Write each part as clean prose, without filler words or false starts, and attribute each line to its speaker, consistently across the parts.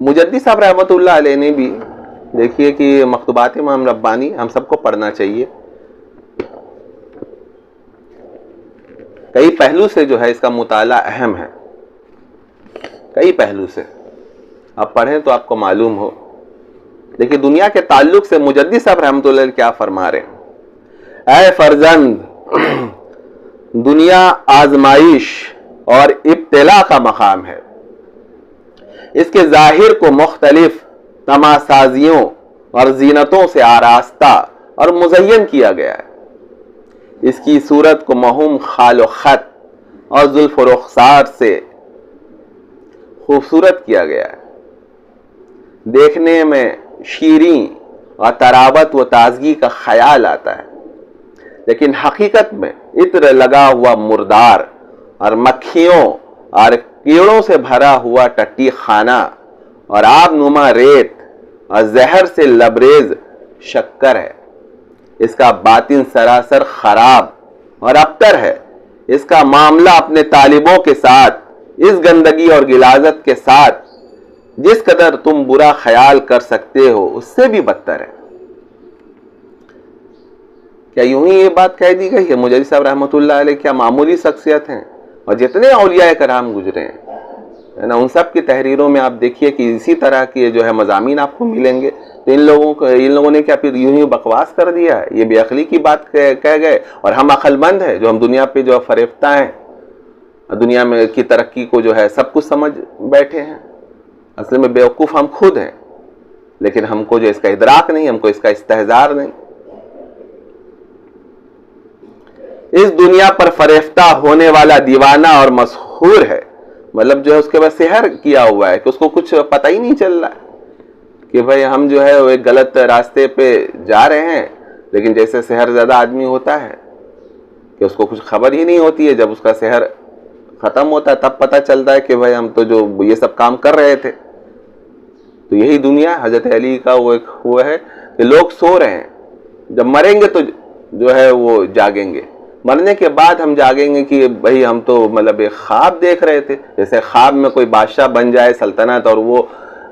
Speaker 1: مجدی صاحب رحمۃ اللہ علیہ نے بھی دیکھیے کہ مکتوبات امام ربانی ہم سب کو پڑھنا چاہیے. کئی پہلو سے جو ہے اس کا مطالعہ اہم ہے, کئی پہلو سے آپ پڑھیں تو آپ کو معلوم ہو. دیکھیے دنیا کے تعلق سے مجدی صاحب رحمۃ اللہ علیہ کیا فرما رہے ہیں. اے فرزند, دنیا آزمائش اور ابتلا کا مقام ہے. اس کے ظاہر کو مختلف تماشازیوں اور زینتوں سے آراستہ اور مزین کیا گیا ہے. اس کی صورت کو مہم خال و خط اور زلف و رخسار سے خوبصورت کیا گیا ہے. دیکھنے میں شیریں اور تراوت و تازگی کا خیال آتا ہے, لیکن حقیقت میں عطر لگا ہوا مردار اور مکھیوں اور کیڑوں سے بھرا ہوا ٹٹی خانہ اور آب نما ریت اور زہر سے لبریز شکر ہے. اس کا باطن سراسر خراب اور ابتر ہے. اس کا معاملہ اپنے طالبوں کے ساتھ اس گندگی اور غلاظت کے ساتھ جس قدر تم برا خیال کر سکتے ہو اس سے بھی بدتر ہے. کیا یوں ہی یہ بات کہہ دی گئی ہے؟ مجدی صاحب رحمۃ اللہ علیہ کیا معمولی شخصیت ہیں؟ اور جتنے اولیاء کرام گزرے ہیں نا, ان سب کی تحریروں میں آپ دیکھیے کہ اسی طرح کے جو ہے مضامین آپ کو ملیں گے. تو ان لوگوں نے کیا پھر یوں ہی بکواس کر دیا ہے؟ یہ بے عقلی کی بات کہہ گئے, اور ہم عقل مند ہیں جو ہم دنیا پہ جو فریفتہ ہیں, دنیا میں کی ترقی کو جو ہے سب کچھ سمجھ بیٹھے ہیں. اصل میں بیوقوف ہم خود ہیں, لیکن ہم کو جو اس کا ادراک نہیں, ہم کو اس کا استحضار نہیں. اس دنیا پر فریفتہ ہونے والا دیوانہ اور مسحور ہے. مطلب جو ہے اس کے بعد سحر کیا ہوا ہے کہ اس کو کچھ پتہ ہی نہیں چل رہا ہے کہ بھئی ہم جو ہے وہ ایک غلط راستے پہ جا رہے ہیں, لیکن جیسے سحر زیادہ آدمی ہوتا ہے کہ اس کو کچھ خبر ہی نہیں ہوتی ہے. جب اس کا سحر ختم ہوتا ہے تب پتہ چلتا ہے کہ بھئی ہم تو جو یہ سب کام کر رہے تھے. تو یہی دنیا حضرت علی کا وہ ہے کہ لوگ سو رہے ہیں, جب مریں گے تو جو ہے وہ جاگیں گے. مرنے کے بعد ہم جاگیں گے کہ بھئی ہم تو مطلب ایک خواب دیکھ رہے تھے, جیسے خواب میں کوئی بادشاہ بن جائے سلطنت, اور وہ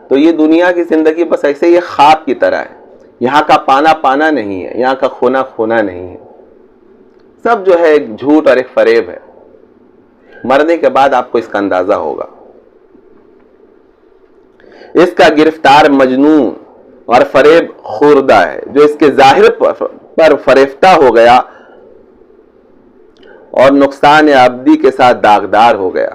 Speaker 1: تو یہ دنیا کی زندگی بس ایسے ہی خواب کی طرح ہے. یہاں کا پانا پانا نہیں ہے, یہاں کا کھونا کھونا نہیں ہے. سب جو ہے ایک جھوٹ اور ایک فریب ہے. مرنے کے بعد آپ کو اس کا اندازہ ہوگا. اس کا گرفتار مجنون اور فریب خوردہ ہے جو اس کے ظاہر پر فریفتہ ہو گیا اور نقصان ابدی کے ساتھ داغدار ہو گیا.